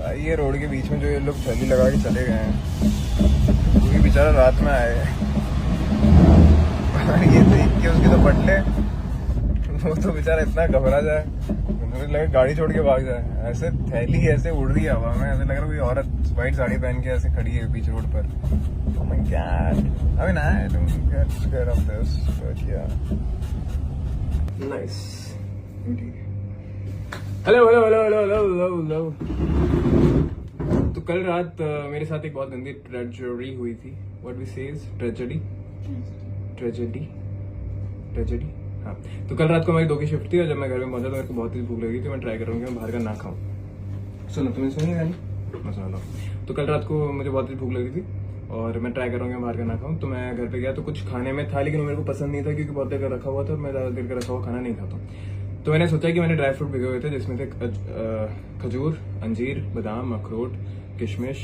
भाई ये रोड के बीच में जो ये लोग थैली लगा के चले गए हैं, क्योंकि बेचारा रात में आए हैं। ये देख के उसके तो पटले, वो तो बेचारा इतना घबरा जाए, मुझे लगा गाड़ी छोड़ के भाग जाए। ऐसे थैली ऐसे उड़ रही है हवा में, ऐसे लग रहा है कोई औरत व्हाइट साड़ी पहन के ऐसे खड़ी है बीच रोड पर। Oh my God. I mean, I don't get scared of this, but yeah. Nice. Hello hello hello hello hello hello. तो कल रात मेरे साथ एक बहुत गंदी ट्रेजेडी हुई थी। What we say is tragedy. हाँ, तो कल रात को मेरी 2 की शिफ्ट थी और जब मैं घर में पहुंचा तो मेरे को बहुत ही भूख लगी थी। मैं ट्राई कर रहा हूँ कि मैं बाहर का ना खाऊं। सुनो, तुम्हें सुनी गानी? मैं सुना लो। तो कल रात को मुझे बहुत ही भूख लगी थी और मैं ट्राई कर रहा हूँ कि बाहर का ना खाऊं। तो मैं घर पे गया तो कुछ खाने में था, लेकिन मेरे को पसंद नहीं था क्योंकि बहुत देर का रखा हुआ था और मैं ज़्यादा देर का रखा हुआ खाना नहीं खाता। तो मैंने सोचा कि मैंने ड्राई फ्रूट भिगोए हुए थे, जिसमें थे खजूर, अंजीर, बादाम, अखरोट, किशमिश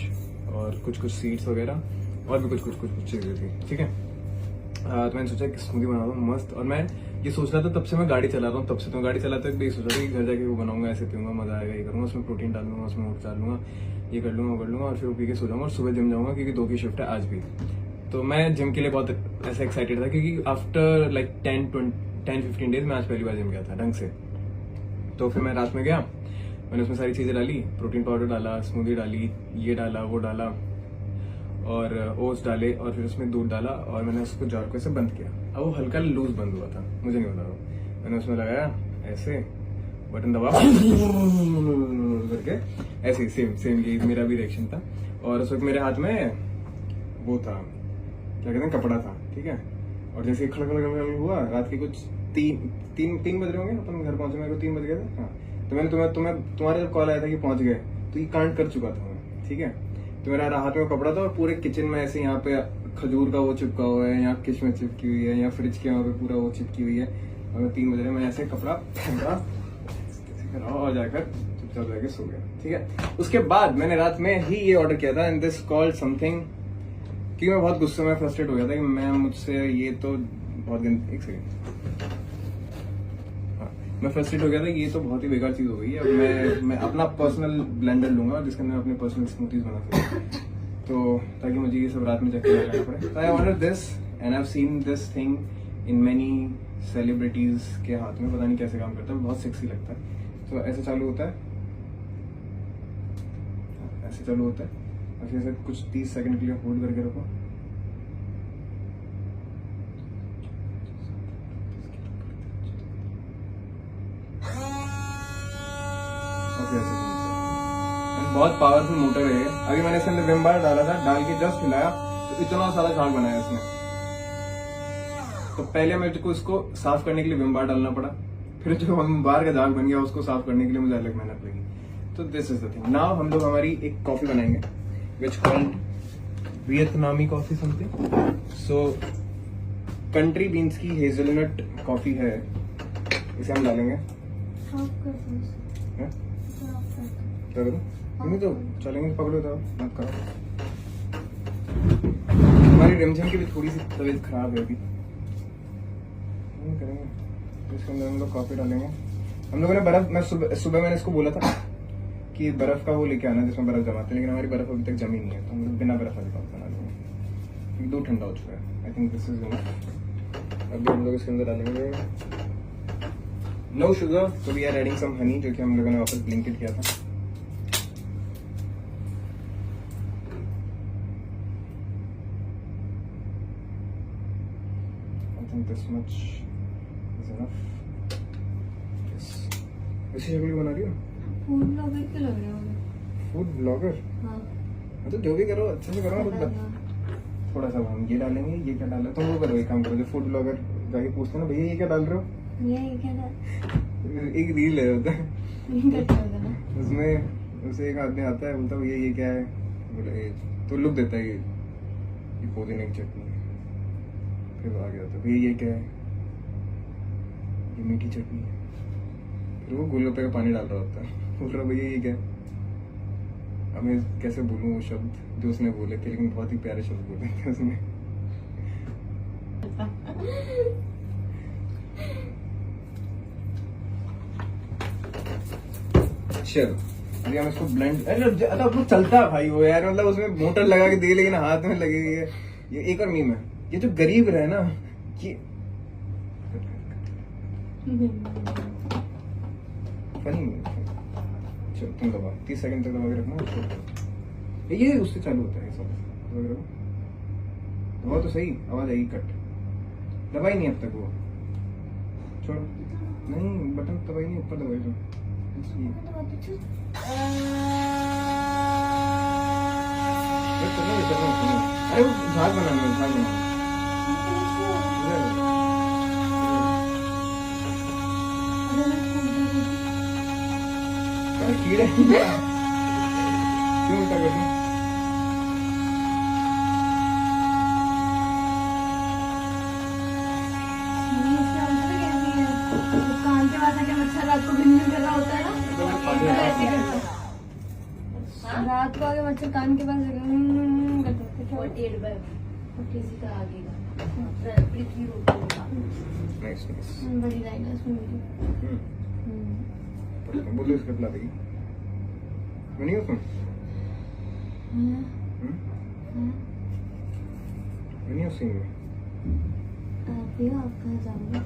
और कुछ सीड्स वगैरह और भी कुछ चीज़ें थी। ठीक है, तो मैंने सोचा कि स्मूदी बना दूँ मस्त। और मैं ये सोच रहा था तब से मैं गाड़ी चला रहा हूँ, तब से तो गाड़ी चलाते हुए सोच रहा था कि घर जाके वो बनाऊंगा, ऐसे पीऊंगा, मजा आएगा, ये करूँगा, उसमें प्रोटीन डाल दूंगा, उसमें ओट्स डाल दूंगा, ये कर लूँगा, वो कर लूँगा और फिर वो पी के सो जाऊँगा और सुबह जिम जाऊँगा क्योंकि 2 की शिफ्ट है आज भी। तो मैं जिम के लिए बहुत ऐसा एक्साइटेड था क्योंकि आफ्टर लाइक 10-15 डेज मैं आज पहली बार जिम गया था ढंग से। तो फिर मैं रात में गया, मैंने उसमें सारी चीज़ें डाली, प्रोटीन पाउडर डाला, स्मूदी डाली, ये डाला, वो डाला और ओट्स डाले और फिर उसमें दूध डाला और मैंने उसको जार को ऐसे बंद किया। अब वो हल्का लूज बंद हुआ था, मुझे नहीं पता। मैंने उसमें लगाया ऐसे, बटन दबा करके ऐसे सेम ये मेरा भी रिएक्शन था। और उस वक्त मेरे हाथ में वो था, क्या कहते हैं, कपड़ा था। ठीक है, और जैसे खड़क हुआ, रात के कुछ 3 बज रहे होंगे, अपन घर पहुंचे, मेरे को 3 बज गए थे। हाँ, तो मैंने तुम्हारा जब कॉल आया था कि पहुंच गए, तो ये कांड कर चुका था मैं। ठीक है, तो मेरा हाथ में कपड़ा था और पूरे किचन में ऐसे यहाँ पे खजूर का वो चिपका हुआ है, यहाँ किशमिश चिपकी हुई है, यहाँ फ्रिज के वहाँ पे पूरा वो चिपकी हुई है। और 3 बजे मैं ऐसे कपड़ा फेंका और जाकर चुपचाप जाके सो गया। ठीक है, उसके बाद मैंने रात में ही ये ऑर्डर किया था, एंड दिस कॉल्ड समथिंग, क्योंकि मैं बहुत गुस्से में फ्रस्ट्रेट हो गया था कि मुझसे ये तो बहुत गंदी, एक सेकेंड, मैं फ्रस्ट्रेट हो गया था कि ये तो बहुत ही बेकार चीज हो गई है। अब मैं अपना पर्सनल ब्लेंडर लूंगा जिसके अंदर अपने पर्सनल स्मूथीज बना सकूं, तो ताकि मुझे ये सब रात में चक्कर लगाना पड़े। तो I order this and I have seen this thing in many celebrities के हाथ में, पता नहीं कैसे काम करता है, बहुत सेक्सी लगता है। तो ऐसे चालू होता है, ऐसे चालू होता है और फिर कुछ 30 सेकंड के लिए होल्ड करके रखो। बहुत पावरफुल मोटर है। अभी मैंने इसके अंदर विम बार डाला था, डाल के जस्ट हिलाया तो इतना सारा झाग बनाया इसने। तो पहले मेरे को इसको साफ करने के लिए विम बार डालना पड़ा, फिर जो बाहर का झाग बन गया उसको साफ करने के लिए मुझे अलग मेहनत लगी। तो this is the thing. Now हम लोग हमारी एक कॉफी बनाएंगे which called Vietnamese coffee something. So country beans की हेजलनट कॉफी है, इसे हम डालेंगे। क्या करूँ? नहीं तो चलेंगे, पकड़ो तो मत करो। हमारी रिमझिम की भी थोड़ी सी तबीयत खराब है अभी, करेंगे। इसके अंदर हम लोग कॉफी डालेंगे। हम लोगों ने बर्फ, मैं सुबह मैंने इसको बोला था कि बर्फ का वो लेके आना जिसमें बर्फ जमाते हैं, लेकिन हमारी बर्फ अभी तक जमी नहीं है, तो हम लोग बिना बर्फ वाली कॉफी बना लेंगे। दूध ठंडा हो चुका है, I think this is enough. अभी हम लोग इसके अंदर डालेंगे नो शुगर, तो we are adding some honey, जो कि हम लोगों ने वापस ब्लिंकेट किया था। This much is enough. Yes. ऐसी शक्ल बना रही हो? फूड ब्लॉगर क्यों लग रहे हो? Food blogger? हाँ। तो जो भी करो अच्छे से करो। थोड़ा सा हम ये डालेंगे, ये क्या डाल रहे हो? तुम वो करो, एक काम करो, जो फूड ब्लॉगर जाके पूछते हैं ना, भैया ये क्या डाल रहे हो? ये क्या डाल? एक रील है होता है उसमें उसे एक आदमी आता है, बोलता है भैया ये क्या है, बोले तो लुक देता है ये पुदीने की चटनी। फिर आ गया था भैया ये क्या है, ये मीठी चटनी है। फिर वो गोलगप्पे का पानी डाल रहा होता है, बोल रहा भैया ये क्या है। अब मैं कैसे बोलूँ वो शब्द जो उसने बोले थे, लेकिन बहुत ही प्यारे शब्द बोले थे उसने। मिक्सचर, अभी हम इसको ब्लेंड, अरे अब वो चलता है भाई वो यार, मतलब उसमें मोटर लगा के दे लेकिन हाथ में लगेगी है। ये एक और मीम है, ये जो गरीब रहे ना ये फनी मीम। चलो तुम दबा 30 सेकंड तक दबा के रखना उसको। ये उससे चालू होता है सब, दबा के रखो। दबा तो सही, आवाज आएगी कट। दबाई नहीं अब तक वो, छोड़ो नहीं बटन दबाई नहीं, ऊपर दबाई तो अरे वो झाग बनाना, झाग बनाना कीड़े क्यों उल्टा कर दूं? कान के पास आके मच्छर रात को भिन्न कर रहा होता है ना, ऐसे करता है। रात को आगे मच्छर कान के पास करते नाइस नाइस, बड़ी लाइन है उसमें मेरी। बोलो इसके पिला देगी बनी हो तुम? बनी हो सिंह में? आप ही हो, आप कहाँ जाओगे?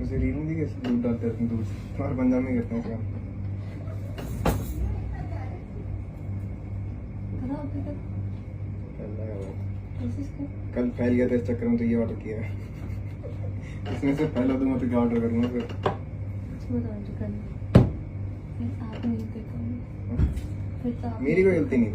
उसे रील नहीं दी कैसे दूध डालते हैं दूध, तुम्हारे पंजाब में करते हैं काम। करो अभी तक अल्लाह का भाई, कोशिश कर। कल फैल गया था इस चक्कर में तो ये ऑर्डर किया है। इसमें से पहला तो मैं तो क्या ऑर्डर करूँगा फिर? इसमें तो ऑर्डर करना, फिर आप नहीं पे करो, फिर तो आप मेरी कोई गलती नहीं थी।